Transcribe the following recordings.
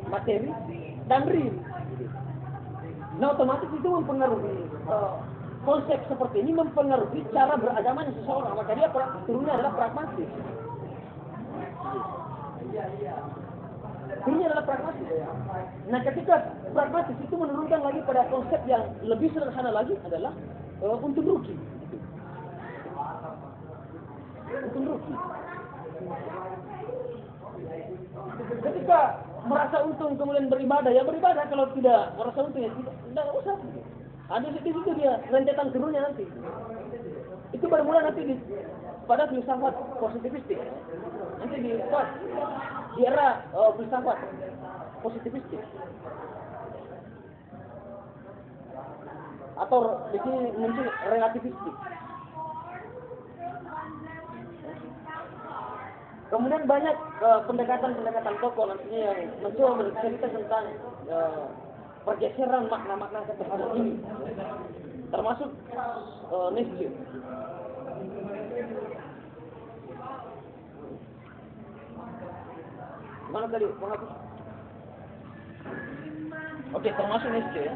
materi dan real. Nah, otomatis itu mempengaruhi konsep seperti ini mempengaruhi cara beragamanya seseorang. Maka dia turunnya adalah pragmatis. Turunnya adalah pragmatis. Nah, ketika pragmatis itu menurunkan lagi pada konsep yang lebih sederhana lagi adalah untung rugi. Untung rugi. Ketika merasa untung kemudian beribadah, ya beribadah. Kalau tidak merasa untung ya tidak usah. Ada di situ dia rentetan turunnya nanti. Itu bermula nanti pada filsafat positivistik. Nanti di era filsafat positivistik. Atau di sini muncul relativistik. Kemudian banyak pendekatan-pendekatan tokoh nantinya yang mencoba bercerita tentang pergeseran makna-makna ketuhanan ini, termasuk Nietzsche. Mana tadi? Menghapus? Oke, termasuk Nietzsche ya.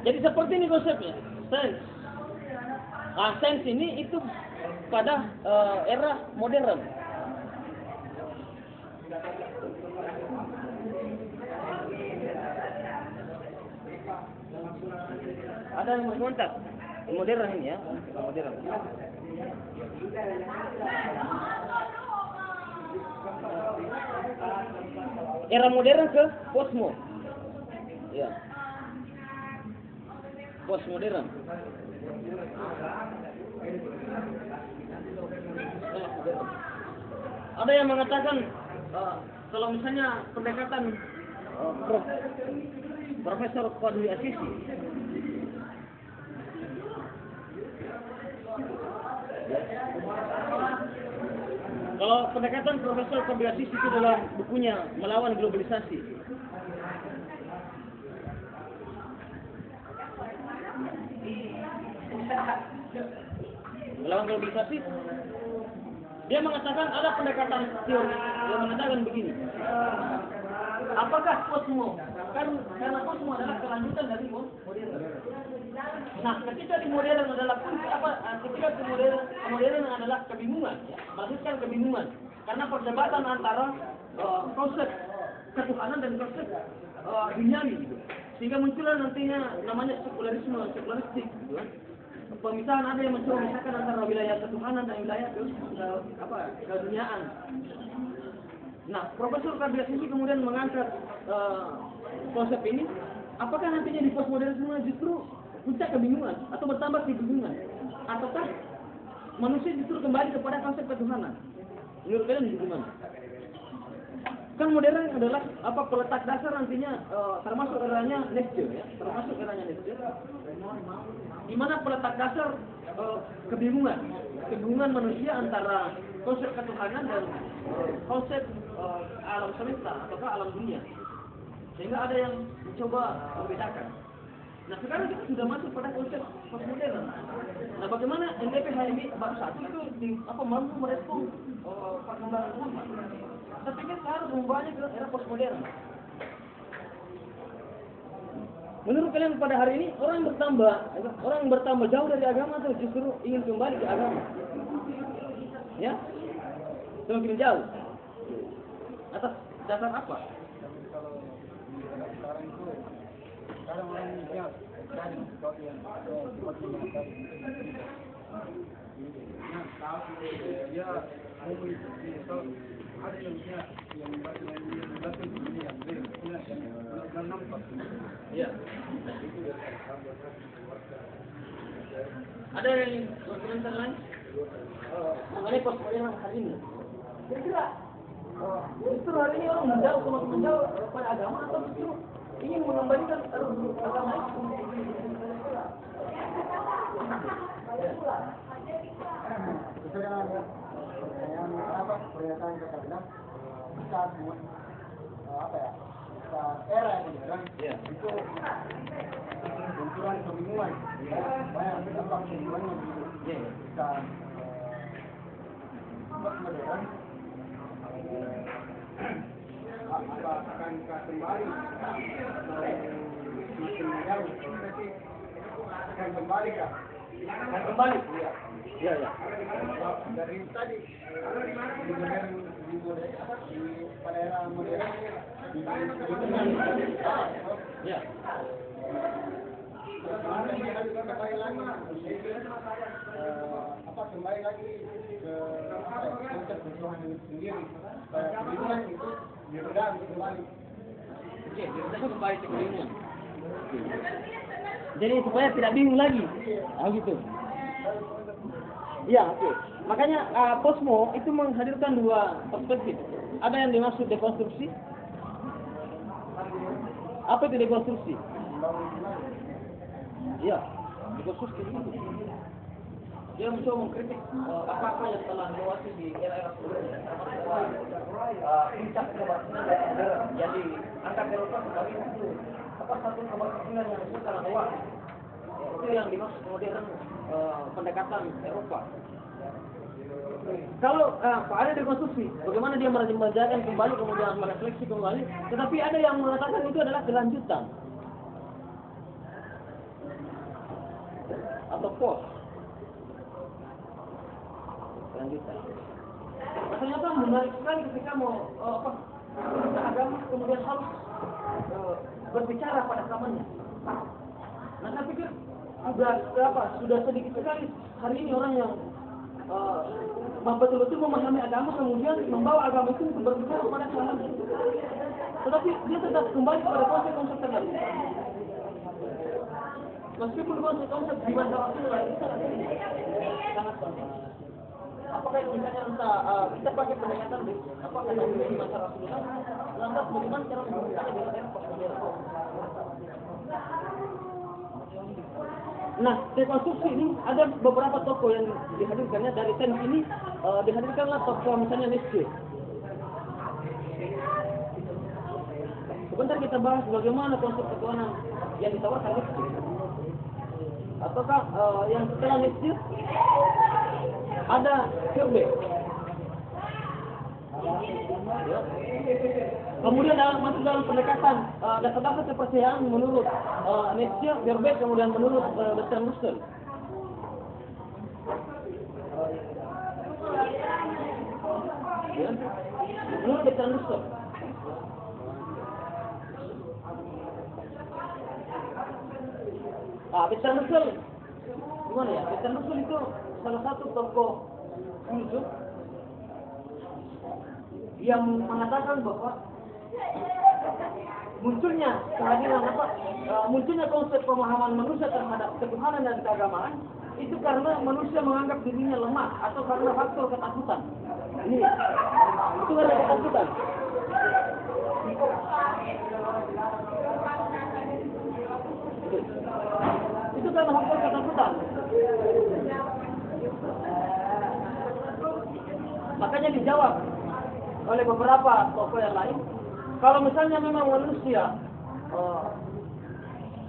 Jadi seperti ini konsepnya, sense. Nah, sense ini itu pada era modern. Ada yang berkomentar modern ini ya, modern. Era modern ke posmo, ya. Postmodern. Ada yang mengatakan kalau misalnya pendekatan Profesor Qadri Asisi kalau pendekatan Profesor Qadri Asisi itu dalam bukunya Melawan Globalisasi, Melawan Globalisasi, dia mengatakan ada pendekatan teori yang mengatakan begini. Apakah kosmo? Karena kosmo adalah kelanjutan dari modern. Nah, ketika di modern adalah ketika modern adalah kebingungan, ya, melahirkan kebingungan karena perdebatan antara konsep ketuhanan dan konsep duniawi, gitu. Sehingga muncullah nantinya namanya sekularistik, gitu kan. Pemisahan ada yang mencoba memisahkan antara wilayah ketuhanan dan wilayah keduniaan. Nah, Profesor Qadri Asisi kemudian mengangkat konsep ini. Apakah nantinya di postmodernisme justru puncak kebingungan atau bertambah kebingungan, ataukah manusia justru kembali kepada konsep ketuhanan? Menurut kalian gimana? Kan modern adalah peletak dasar nantinya termasuk eranya Nietzsche ya, termasuk eranya Nietzsche. Di mana peletak dasar kebingungan manusia antara konsep ketuhanan dan konsep alam semesta atau alam dunia. Sehingga ada yang mencoba membedakan. Nah, sekarang kita sudah masuk pada konsep postmodern. Nah, bagaimana NDP HMI bab 1 itu mampu merespon perkembangan zaman? Saya pikir harus membawanya ke era postmodern. Menurut kalian pada hari ini orang bertambah jauh dari agama atau justru ingin kembali ke agama? Ya, semakin jauh. Atas dasar apa? Kalau sekarang orang Indonesia cari sesuatu yang nah, kalau dia ada yang nampak. Ya. Ada yang berkomentar lain? Mengenai postmodern hari ini. Kira-kira justru hari ini orang semakin menjauh pada agama atau justru ingin mengembalikan agama itu? Sesuai dengan yang pernyataan kita bilang saat era yang modern itu kehancuran kebingungan. Banyak kita pakai kebingungan kita modern. Apa akan kembali semakin jauh? Akan kembali kah? Akan kembali. Iya. Iya, ya. Dari tadi di modern di pada era modern Ya. kembali lagi kembali lagi ke konsep perjuangan sendiri. Kebingungan itu diredam kembali. Oke, kita kembali ke kebingungan. Jadi supaya tidak bingung lagi. Gitu. Iya, oke. Makanya Posmo itu menghadirkan dua perspektif. Ada yang dimaksud dekonstruksi. Apa itu dekonstruksi? Iya, dekonstruksi itu. Dia mencoba mengkritik apa-apa yang telah dilewati di era-era sebelumnya. Puncak kebatinan dan modern. Jadi angka Eropa sebagai itu satu kebatinan yang sangat luas. Itu yang dimaksud modern pendekatan Eropa. Kalau ada dekonstruksi, bagaimana dia menjaga kembali, kemudian merefleksi kembali, tetapi ada yang mengatakan itu adalah kelanjutan atau post kelanjutan. Ternyata menarik sekali ketika mau agama kemudian harus berbicara pada zamannya. Nah, saya pikir sudah sedikit sekali hari ini orang yang betul-betul memahami agama kemudian membawa agama itu untuk berbicara pada zamannya. Tetapi dia tetap kembali pada konsep-konsep tertentu. Meskipun konsep-konsep di masa Rasulullah itu sangat penting. Apakah misalnya kita pakai pendekatan apakah di masa Rasulullah, lantas bagaimana cara menggunakannya di era postmodern? Nah, dekonstruksi ini ada beberapa tokoh yang dihadirkannya dari ten ini dihadirkanlah tokoh misalnya Nietzsche. Sebentar kita bahas bagaimana konsep ketuhanan yang ditawarkan Nietzsche. Ataukah yang setelah Nietzsche ada Feuerbach. Ya. Kemudian masuk dalam pendekatan dasar-dasar kepercayaan menurut Nietzsche, Feuerbach, kemudian menurut Bertrand Russell. Ya. Menurut Bertrand Russell. Bertrand Russell gimana ya? Bertrand Russell itu salah satu tokoh filsuf yang mengatakan bahwa munculnya kehadiran munculnya konsep pemahaman manusia terhadap ketuhanan dan keagamaan itu karena manusia menganggap dirinya lemah atau karena faktor ketakutan. Ini itu karena ketakutan. Itu karena faktor ketakutan. Makanya dijawab oleh beberapa tokoh yang lain, kalau misalnya memang manusia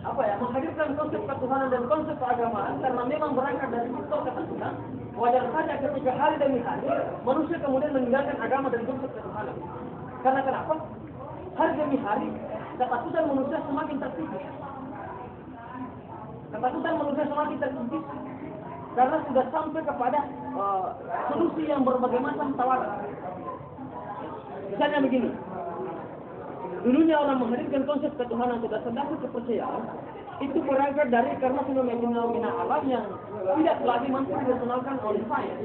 menghadirkan konsep ketuhanan dan konsep keagamaan karena memang berangkat dari faktor ketakutan, wajar saja ketika hari demi hari manusia kemudian meninggalkan agama dan konsep ketuhanan. Karena kenapa? Hari demi hari ketakutan manusia semakin terkikis. Ketakutan manusia semakin terkikis karena sudah sampai kepada solusi yang berbagai macam tawaran. Misalnya begini, dulunya orang menghadirkan konsep ketuhanan sudah dasar kepercayaan itu berangkat dari karena fenomena alam yang tidak lagi mampu diperkenalkan oleh sains.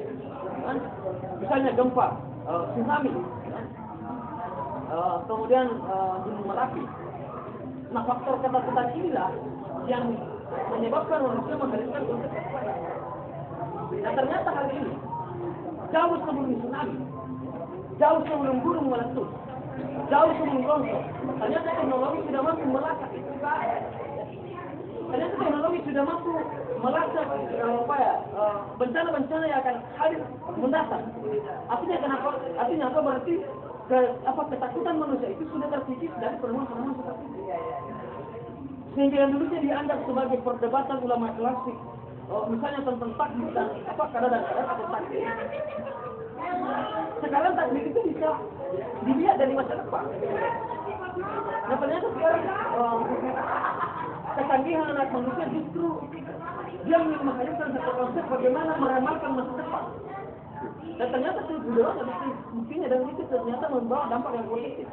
Kan? Misalnya gempa, tsunami, kemudian gunung Merapi. Nah, faktor ketakutan inilah yang menyebabkan manusia menghadirkan konsep ketuhanan. Nah, ternyata hari ini jauh sebelum tsunami, jauh sebelum gunung meletus, jauh sebelum longsor, ternyata teknologi sudah mampu melacak itu. Ternyata teknologi sudah mampu melacak bencana-bencana yang akan hadir mendatang. Artinya kenapa? Artinya apa? Berarti ketakutan manusia itu sudah terkikis dari penemuan-penemuan seperti itu. Sehingga yang dulunya dianggap sebagai perdebatan ulama klasik, misalnya tentang takdir dan kadar dan kadar atau takdir. Sekarang takdir itu bisa dilihat dari masa depan. Nah ternyata sekarang kecanggihan anak manusia justru dia ingin menghadirkan satu konsep bagaimana meramalkan masa depan. Dan ternyata sudah ada buktinya dan itu ternyata membawa dampak yang positif.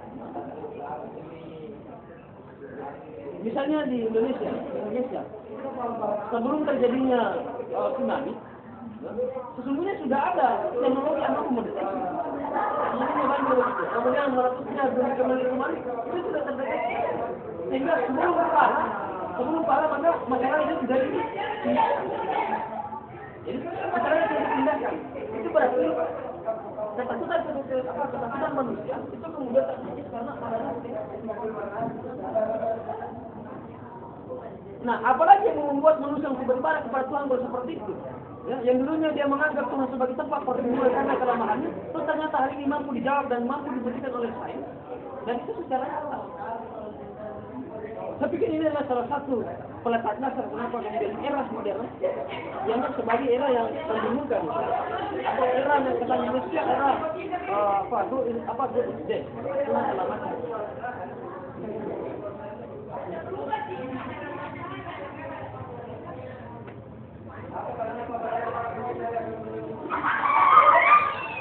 Misalnya di Indonesia, sebelum terjadinya tsunami, sesungguhnya sudah ada teknologi yang mampu mendeteksi. Kemudian meletusnya gunung kembali itu sudah terdeteksi. Sehingga sebelum parah maka masalah itu sudah ini. Jadi masalahnya sudah dipindahkan. Itu berarti ketakutan manusia itu kemudian terjadi karena adanya. Nah, apalagi yang membuat manusia beribadah kepada Tuhan seperti itu? Ya, yang dulunya dia menganggap Tuhan sebagai tempat pertemuan karena kelemahannya, terus ternyata hari ini mampu dijawab dan mampu diberikan oleh sains, dan itu secara nyata. Saya pikir ini adalah salah satu peletak dasar kenapa kemudian era modern dianggap sebagai era yang membingungkan, atau era yang kata manusia era good is dead, Tuhan telah mati.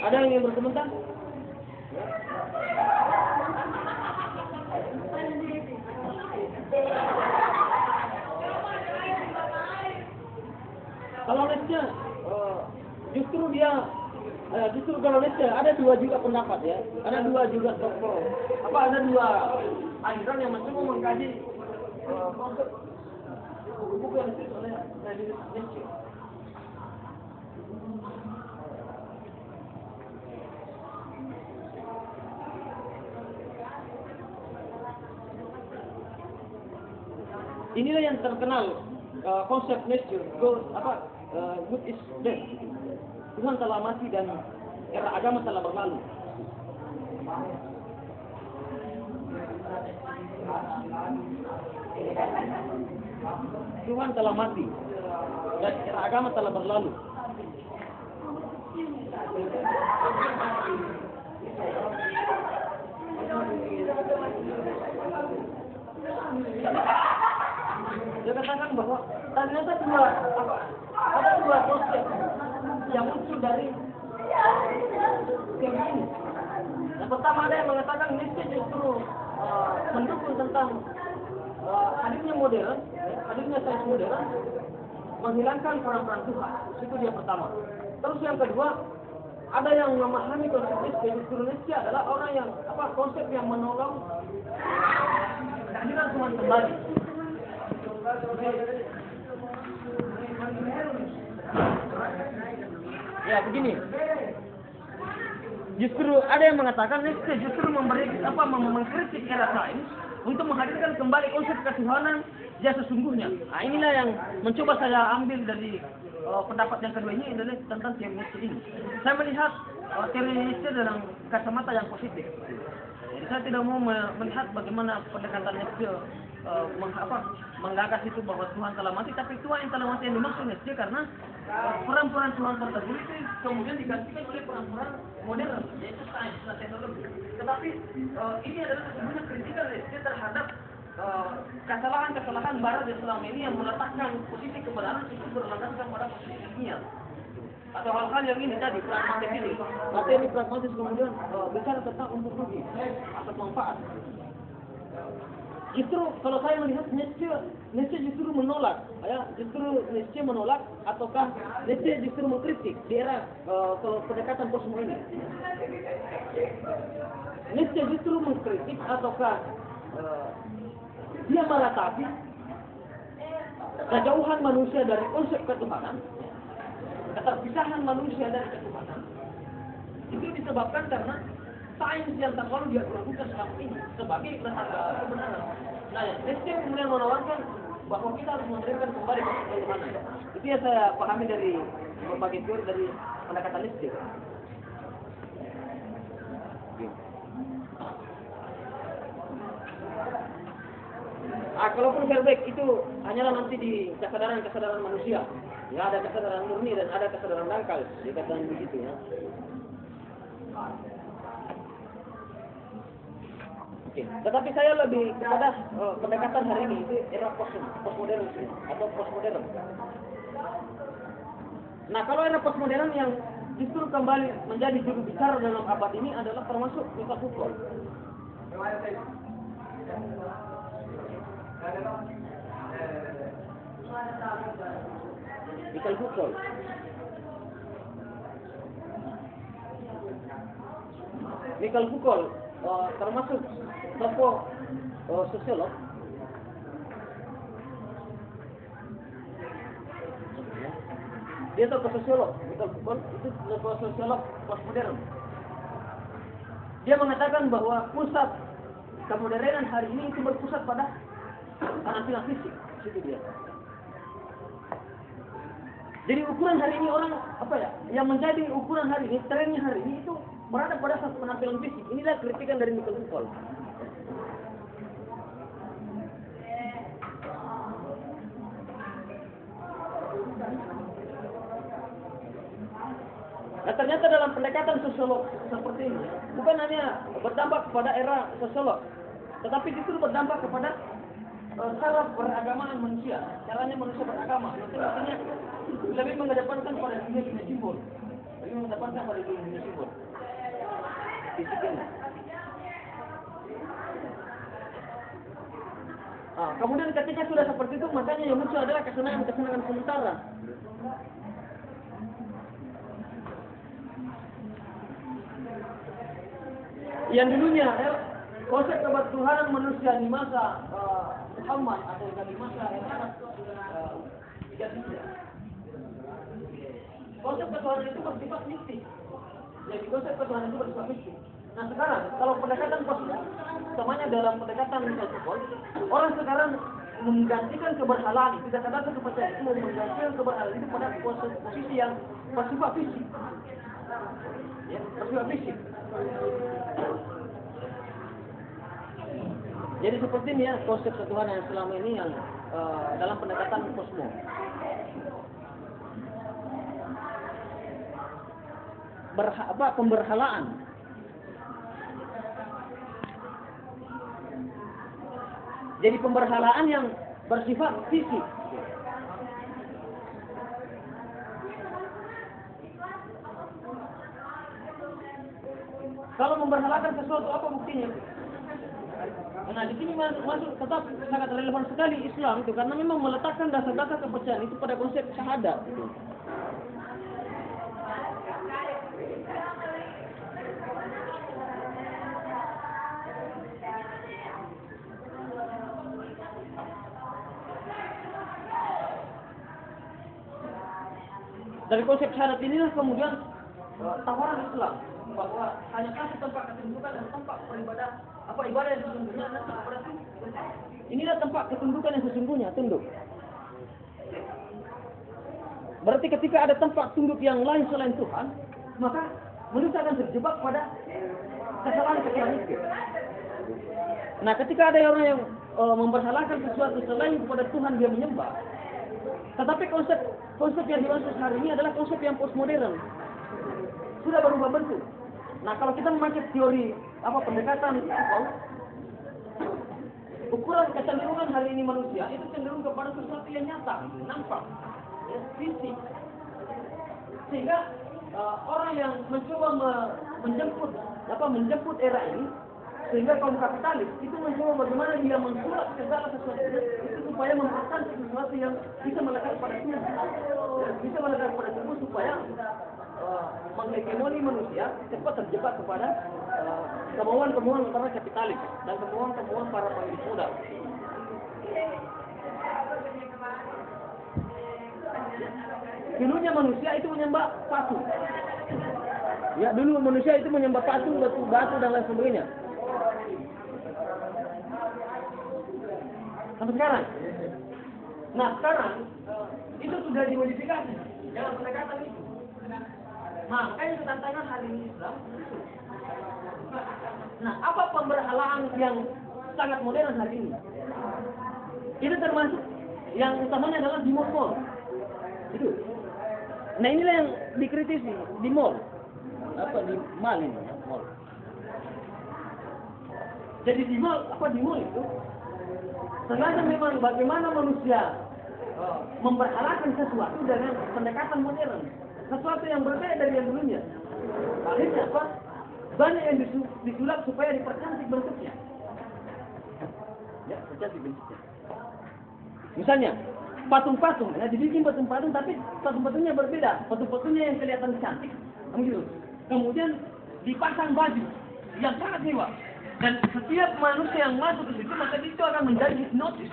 Ada yang ingin berkomentar? Kalau Nietzsche, justru kalau Nietzsche ada dua juga pendapat ya, ada dua juga tokoh. Ada dua aliran yang mencoba mengkaji konsep buku yang ditulis oleh Nietzsche. Inilah yang terkenal konsep Nietzsche, good is dead. Tuhan telah mati dan era agama telah berlalu. Tuhan telah mati dan era agama telah berlalu. Dia katakan bahwa ternyata ada dua konsep yang muncul dari teori ini. Yang pertama ada yang mengatakan Nietzsche justru mendukung tentang hadirnya modern, hadirnya sains modern, menghilangkan peran-peran Tuhan. Itu dia pertama. Terus yang kedua, ada yang memahami konsep Nietzsche, justru Nietzsche adalah orang yang konsep yang menolong kehadiran Tuhan kembali. Ya begini, justru ada yang mengatakan Nietzsche justru mengkritik era sains untuk menghadirkan kembali konsep ketuhanan yang sesungguhnya. Nah inilah yang mencoba saya ambil dari pendapat yang kedua ini adalah tentang teori Nietzsche ini. Saya melihat teori Nietzsche dalam kacamata yang positif. Jadi saya tidak mau melihat bagaimana pendekatan Nietzsche menggagas itu bahwa Tuhan telah mati, tapi Tuhan yang telah mati yang dimaksud Nietzsche karena peran-peran Tuhan tersebut itu kemudian digantikan oleh peran-peran modern, yaitu sains dan teknologi. Tetapi ini adalah sebenarnya kritikan Nietzsche terhadap kesalahan-kesalahan Barat yang selama ini yang meletakkan posisi kebenaran itu berlandaskan pada posisi ilmiah. Atau hal-hal yang ini tadi, pragmatis ini. Materi pragmatis kemudian bicara tentang untung rugi atau manfaat. Justru kalau saya melihat Nietzsche justru menolak, Nietzsche menolak ataukah Nietzsche justru mengkritik di era pendekatan kosmo ini. Nietzsche justru mengkritik ataukah dia meratapi kejauhan manusia dari konsep ketuhanan, keterpisahan manusia dari ketuhanan. Itu disebabkan karena sains yang terlalu dia lakukan selama ini sebagai landasan kebenaran. Nah, Nietzsche kemudian menawarkan bahwa kita harus menerima kembali konsep ketuhanan. Itu yang saya pahami dari berbagai teori dari pendekatan Nietzsche. Kalaupun fairback itu hanyalah nanti di kesadaran manusia. Ya, ada kesadaran murni dan ada kesadaran dangkal. Dikatakan begitu ya. Oke. Tetapi saya lebih kepada pendekatan hari ini itu era postmodern atau postmodern. Nah, kalau era postmodern yang justru kembali menjadi juru bicara dalam abad ini adalah termasuk Michael Foucault. Michael Foucault. Michael Foucault termasuk tokoh sosiolog. Dia tokoh sosiolog. Michael Foucault itu tokoh sosiolog postmodern. Dia mengatakan bahwa pusat kemodernan hari ini itu berpusat pada penampilan fisik. Itu dia. Jadi ukuran hari ini orang yang menjadi ukuran hari ini, trennya hari ini itu berada pada penampilan fisik. Inilah kritikan dari Michael Foucault. Nah, ternyata dalam pendekatan sosiolog seperti ini bukan hanya berdampak kepada era sosiolog, tetapi justru berdampak kepada cara beragamaan manusia, caranya manusia beragama. Itu artinya lebih mengedepankan pada dunia simbol, lebih mengedepankan pada dunia simbol. Kemudian ketika sudah seperti itu, makanya yang muncul adalah kesenangan sementara. Yang dulunya konsep kebertuhanan manusia di masa Muhammad atau di masa konsep ketuhanan itu bersifat mistik. Jadi konsep ketuhanan itu bersifat mistik. Nah sekarang kalau pendekatan semuanya dalam pendekatan Foucault, orang sekarang menggantikan keberhalaan itu, kata-kata kepercayaan itu menggantikan keberhalaan itu pada posisi yang bersifat fisik. Ya, bersifat fisik. Jadi seperti ini ya konsep ketuhanan yang selama ini yang dalam pendekatan kosmo. Pemberhalaan. Jadi pemberhalaan yang bersifat fisik. Kalau memberhalakan sesuatu apa buktinya? Nah di sini masuk tetap sangat relevan sekali Islam itu karena memang meletakkan dasar-dasar kepercayaan itu pada konsep syahadat. Gitu. Dari konsep syahadat inilah kemudian tawaran Islam bahwa hanya satu tempat ketundukan dan tempat beribadah ibadah yang sesungguhnya adalah inilah tempat ketundukan yang sesungguhnya, tunduk. Berarti ketika ada tempat tunduk yang lain selain Tuhan, maka manusia akan terjebak pada kesalahan itu. Nah, ketika ada orang yang mempersalahkan sesuatu selain kepada Tuhan dia menyembah, tetapi konsep yang dimaksud hari ini adalah konsep yang postmodern. Sudah berubah bentuk. Nah, kalau kita memakai teori pendekatan Foucault, ukuran kecenderungan hari ini manusia itu cenderung kepada sesuatu yang nyata, nampak, ya, fisik. Sehingga orang yang mencoba menjemput era ini, sehingga kaum kapitalis itu mencoba bagaimana dia mensulap segala sesuatu itu supaya mempertahankan sesuatu yang bisa melekat pada tubuh, bisa melekat pada tubuh supaya menghegemoni manusia cepat terjebak kepada kemauan-kemauan para kapitalis dan kemauan-kemauan para pemilik modal. Dulunya manusia itu menyembah patung. Ya, dulu manusia itu menyembah patung, batu dan lain sebagainya. Sampai sekarang. Nah, sekarang itu sudah dimodifikasi. Jangan pendekatan itu. Nah, makanya itu tantangan hari ini Islam. Nah, apa pemberhalaan yang sangat modern hari ini? Itu termasuk yang utamanya adalah di mall. Itu. Nah inilah yang dikritisi di mall. Apa di mall ini? Mall. Jadi di mall itu sengaja memang bagaimana manusia memperhalakan sesuatu dengan pendekatan modern, sesuatu yang berbeda dari yang dulunya. Akhirnya apa? Banyak yang disulap supaya dipercantik bentuknya. Ya, percantik bentuknya. Misalnya patung-patung, ya dibikin patung-patung tapi patung-patungnya berbeda, patung-patungnya yang kelihatan cantik, begitu. Kemudian dipasang baju yang sangat mewah. Dan setiap manusia yang masuk ke situ maka itu akan menjadi hipnotis.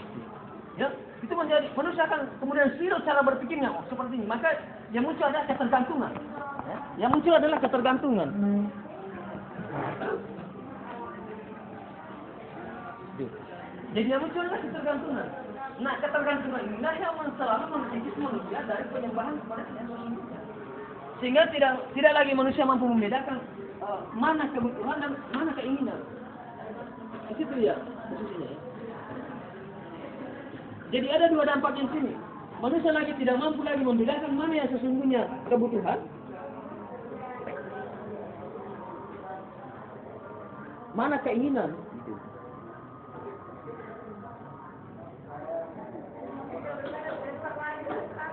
Ya, itu menjadi manusia akan kemudian silau cara berpikirnya seperti ini. Maka yang muncul adalah ketergantungan. Ya, yang muncul adalah ketergantungan. Jadi yang muncul adalah ketergantungan. Nah, ketergantungan inilah yang selalu mengikis manusia dari penyembahan kepada Tuhan. Sehingga tidak lagi manusia mampu membedakan mana kebutuhan dan mana keinginan. Di situ ya posisinya. Ya. Jadi ada dua dampak yang sini. Manusia lagi tidak mampu lagi membedakan mana yang sesungguhnya kebutuhan, mana keinginan.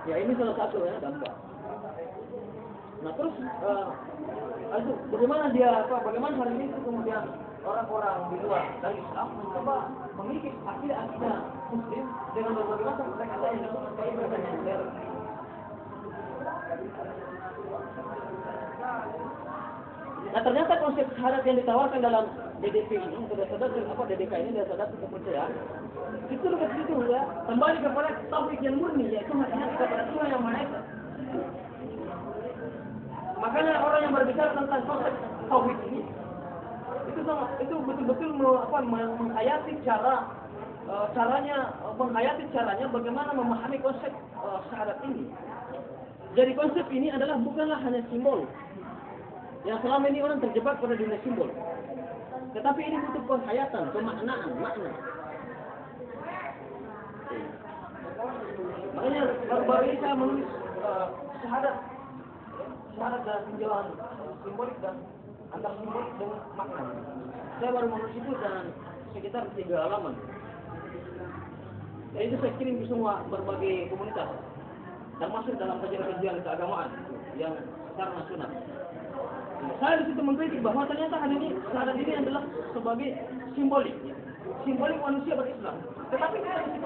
Ya ini salah satu ya dampak. Nah terus bagaimana bagaimana hari ini kemudian orang-orang di luar dari Islam mencoba mengikis akidah Muslim dengan berbagai macam pendekatan yang disebut sebagai pendekatan modern. Nah ternyata konsep syahadat yang ditawarkan dalam DDP ini, DDK ini dasar kepercayaan, itu dekat situ ya, kembali kepada tauhid yang murni, yaitu hanya kepada Tuhan yang Maha Esa. Makanya orang yang berbicara tentang konsep tauhid ini, itu betul-betul menghayati caranya bagaimana memahami konsep syahadat ini. Jadi konsep ini adalah bukanlah hanya simbol. Yang selama ini orang terjebak pada dunia simbol. Tetapi ini butuh penghayatan, pemaknaan, makna. Makanya baru-baru ini saya menulis syahadat dan penjelasan simbolik dan antar simbolik dengan makna. Saya baru menulis itu dan sekitar 3 halaman. Dan itu saya kirim ke semua berbagai komunitas, termasuk dalam kajian-kajian keagamaan yang secara nasional. Saya di situ mengkritik bahwa ternyata hari ini syahadat ini adalah sebagai simbolik manusia berislam. Tetapi kita di situ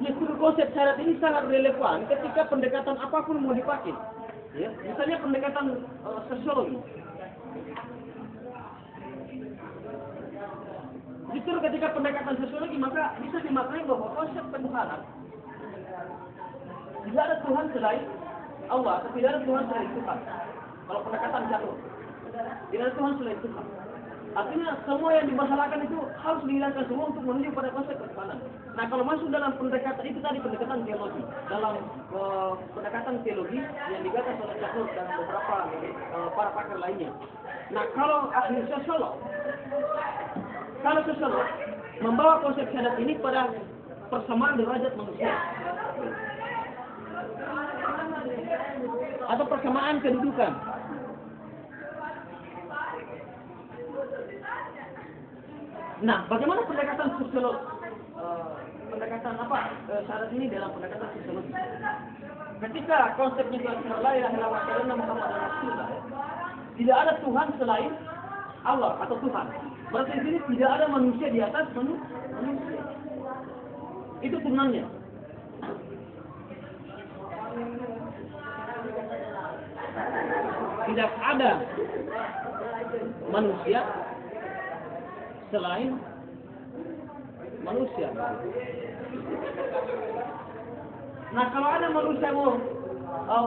justru konsep syahadat ini sangat relevan ketika pendekatan apapun mau dipakai. Ya, misalnya pendekatan sosiologi. Justru ketika pendekatan sosiologi maka bisa dimaknai bahwa konsep Tuhanan tidak ada Tuhan selain Allah, atau tidak ada Tuhan selain Tuhan. Kalau pendekatan jatuh, tidak ada Tuhan selain Tuhan. Artinya semua yang dimasalahkan itu harus dihilangkan semua untuk menuju pada konsep ketuhanan. Nah kalau masuk dalam pendekatan itu tadi pendekatan teologi, dalam pendekatan teologi yang digagas oleh Catur dan beberapa para pakar lainnya. Nah kalau ahli sosiolog, membawa konsep syahadat ini pada persamaan derajat manusia atau persamaan kedudukan. Nah, bagaimana pendekatan sosiolog, syahadat ini dalam pendekatan sosiologi? Ketika konsepnya itu la ilaha illallah Muhammad Rasulullah, tidak ada Tuhan selain Allah atau Tuhan. Berarti di sini tidak ada manusia di atas manusia. Itu turunannya. Tidak ada manusia selain manusia. Nah, kalau ada manusia mau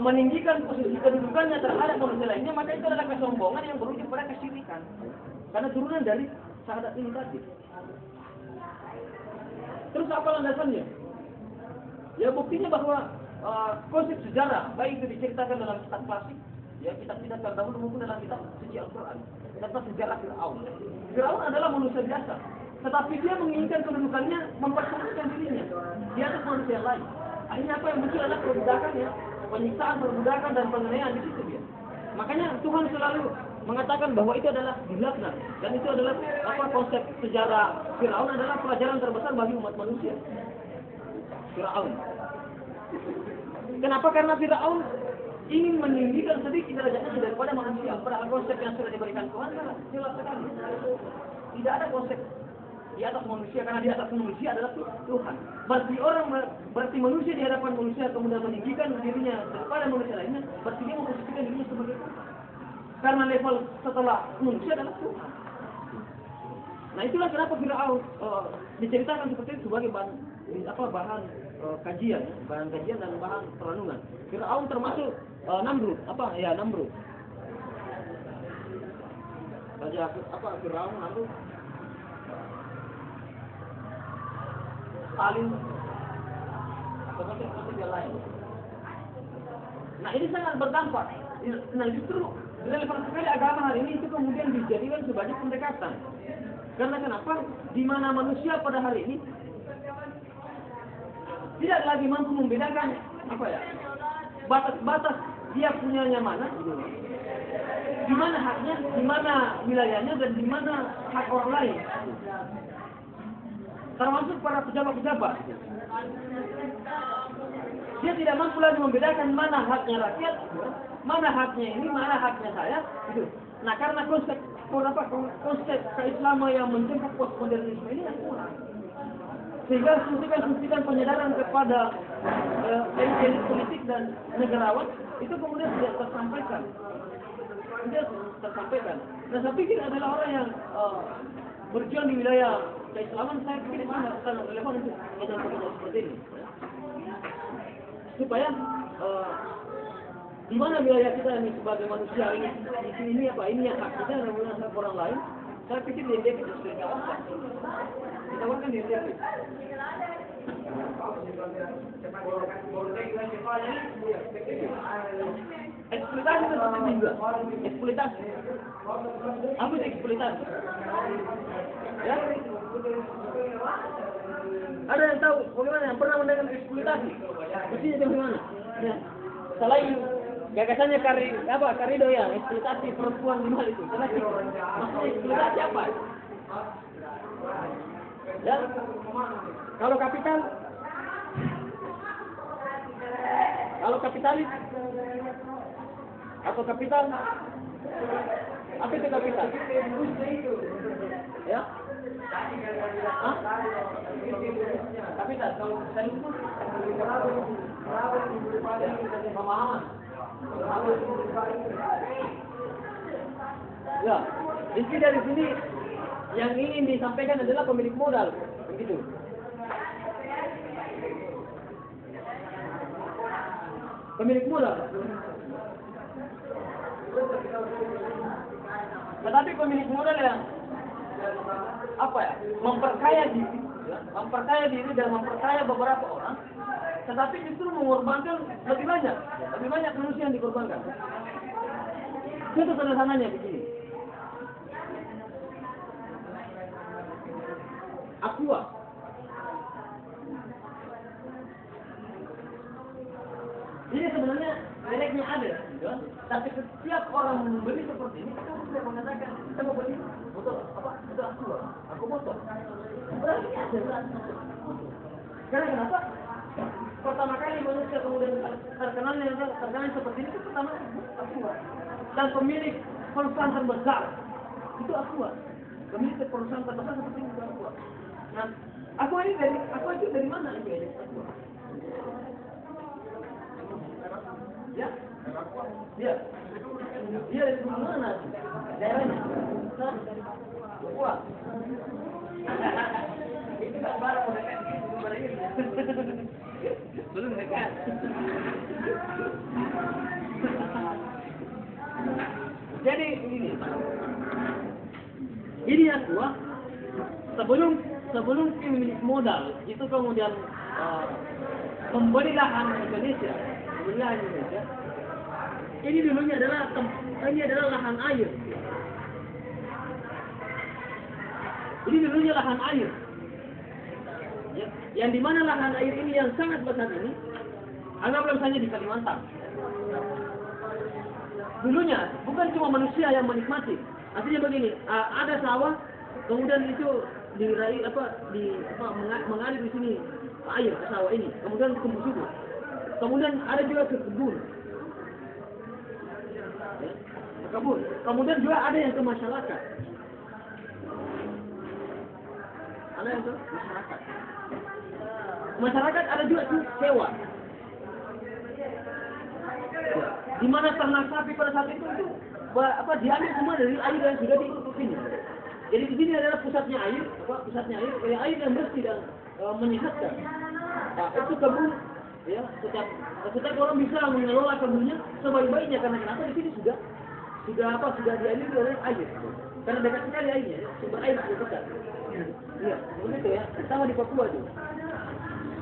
meninggikan posisi kedudukannya terhadap manusia lainnya, maka itu adalah kesombongan yang berujung pada kesyirikan. Karena turunan dari syahadat ini tadi. Terus apa landasannya? Ya buktinya bahwa konsep sejarah, baik itu diceritakan dalam kitab klasik, ya kitab-kitab terdahulu maupun dalam kitab suci Al-Quran, tentang sejarah Fir'aun. Fir'aun adalah manusia biasa, tetapi dia menginginkan kedudukannya, mempersembahkan dirinya di atas manusia lain. Akhirnya apa yang muncul adalah perbudakan ya, penyiksaan, perbudakan dan penganiayaan di situ dia. Makanya Tuhan selalu mengatakan bahwa itu adalah dilaknat, dan itu adalah konsep sejarah Firaun adalah pelajaran terbesar bagi umat manusia. Firaun. Kenapa? Karena Firaun ingin meninggikan sedikit derajatnya daripada manusia. Padahal konsep yang sudah diberikan Tuhan jelas sekali. Tidak ada konsep di atas manusia, karena di atas manusia adalah Tuhan. Berarti manusia di hadapan manusia kemudian meninggikan dirinya daripada manusia lainnya, berarti dia memposisikan dirinya sebagai Tuhan. Karena level setelah manusia adalah Tuhan. Nah itulah kenapa Firaun diceritakan seperti itu sebagai bahan kajian, dan bahan perenungan. Firaun termasuk Namrud, Namrud. Raja Firaun, Namrud, Stalin, seperti yang lain. Nah ini sangat berdampak. Nah justru relevan sekali agama hari ini itu kemudian dijadikan sebagai pendekatan. Karena kenapa? Di mana manusia pada hari ini tidak lagi mampu membedakan batas-batas dia punyanya mana, di mana haknya, di mana wilayahnya, dan di mana hak orang lain. Termasuk para pejabat-pejabat. Dia tidak mampu lagi membedakan mana haknya rakyat, mana haknya ini, mana haknya saya. Gitu. Nah karena konsep keislaman yang menjemput postmodernisme ini yang kurang. Sehingga suntikan penyadaran kepada elit politik dan negarawan itu kemudian tidak tersampaikan. Nah saya pikir adalah orang yang berjuang di wilayah keislaman, saya pikir itu sangat relevan untuk kegiatan seperti ini. Supaya di mana wilayah kita ini sebagai manusia ini yang hak kita dan bukan hak orang lain, saya pikir dia kita sudah kawasan. Kita kan dia. Eksploitasi seperti juga. Eksploitasi. Apa itu eksploitasi? Ya? Ada yang tahu bagaimana yang pernah mendengar eksploitasi? Mestinya bagaimana? Ya. Selain gagasannya Karido ya, eksploitasi perempuan di mal itu. Maksudnya eksploitasi apa? Ya. Kalau kapitalis atau kapital, apa itu kapital? Ya? Hah? Kapital kalau pemahaman. Ya, inti dari sini yang ingin disampaikan adalah pemilik modal, begitu. Pemilik modal. Tetapi pemilik modal yang memperkaya diri dan memperkaya beberapa orang, tetapi justru mengorbankan lebih banyak manusia yang dikorbankan. Itu sederhananya begini. Aqua. Ini sebenarnya mereknya ada, ya? Tapi setiap orang membeli seperti ini, kita sudah mengatakan, kita mau beli motor, Itu Aqua, aku motor. Berarti ada. Karena kenapa? Pertama kali manusia kemudian terkenal seperti ini, itu pertama Aqua. Dan pemilik perusahaan terbesar itu Aqua. Pemilik perusahaan terbesar seperti itu Aqua. Nah, Aqua itu dari mana itu ya? Aqua. Ya? Ya. Dia dari mana? Daerahnya. Aqua. Itu tak barang dekat ini. Belum dekat. Jadi ini Aqua sebelum pemilik modal itu kemudian membeli lahan Indonesia. Ini dulunya adalah lahan air. Ini dulunya lahan air. Ya, yang dimana lahan air ini yang sangat besar ini, anggaplah misalnya di Kalimantan. Dulunya bukan cuma manusia yang menikmati. Artinya begini, ada sawah, kemudian itu mengalir di sini air ke sawah ini, kemudian tumbuh subur. Kemudian ada juga ke kebun. Ya, ke kebun. Kemudian juga ada yang ke masyarakat. Ada yang ke masyarakat. Masyarakat ada juga tuh sewa. Di mana ternak sapi pada saat itu diambil semua dari air yang sudah di sini. Jadi di sini adalah pusatnya air, air yang bersih dan menyehatkan. Nah, itu kebun, ya, setiap orang bisa mengelola kebunnya sebaik-baiknya karena kenapa di sini sudah dialiri oleh air. Karena dekat sekali airnya, sumber air sudah dekat. Iya, begitu ya. Sama di Papua juga.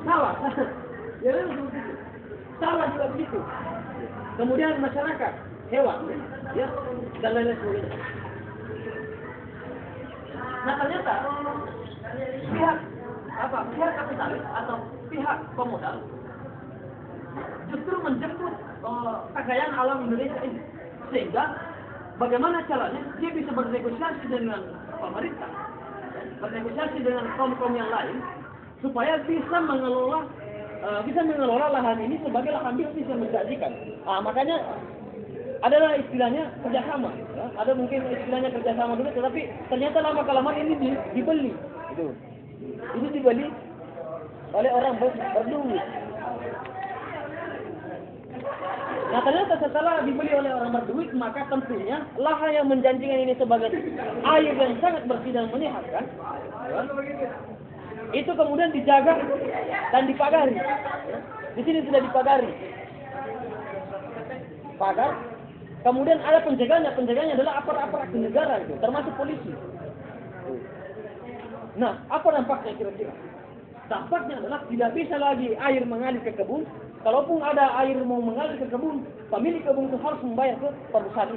Sawah, ya begitu. Sawah juga begitu. Kemudian masyarakat, hewan, ya, dan lain-lain sebagainya. Nah ternyata pihak kapitalis atau pihak pemodal justru menjemput kekayaan alam Indonesia ini, sehingga bagaimana caranya dia bisa bernegosiasi dengan pemerintah, bernegosiasi dengan kaum-kaum yang lain supaya bisa mengelola lahan ini sebagai lahan bisnis yang menjanjikan. Makanya adalah istilahnya kerjasama. Ya. Ada mungkin istilahnya kerjasama dulu, tetapi ternyata lama-kelamaan ini dibeli. Ini dibeli oleh orang berduit. Nah ternyata setelah dibeli oleh orang berduit, maka tentunya lahan yang menjanjikan ini sebagai air yang sangat bersih dan menyehatkan, ya, itu kemudian dijaga dan dipagari. Di sini sudah dipagari. Pagar. Kemudian ada penjaganya adalah aparat negara itu, termasuk polisi. Nah, apa dampaknya kira-kira? Dampaknya adalah tidak bisa lagi air mengalir ke kebun. Kalaupun ada air mau mengalir ke kebun, pemilik kebun itu harus membayar ke perusahaan itu.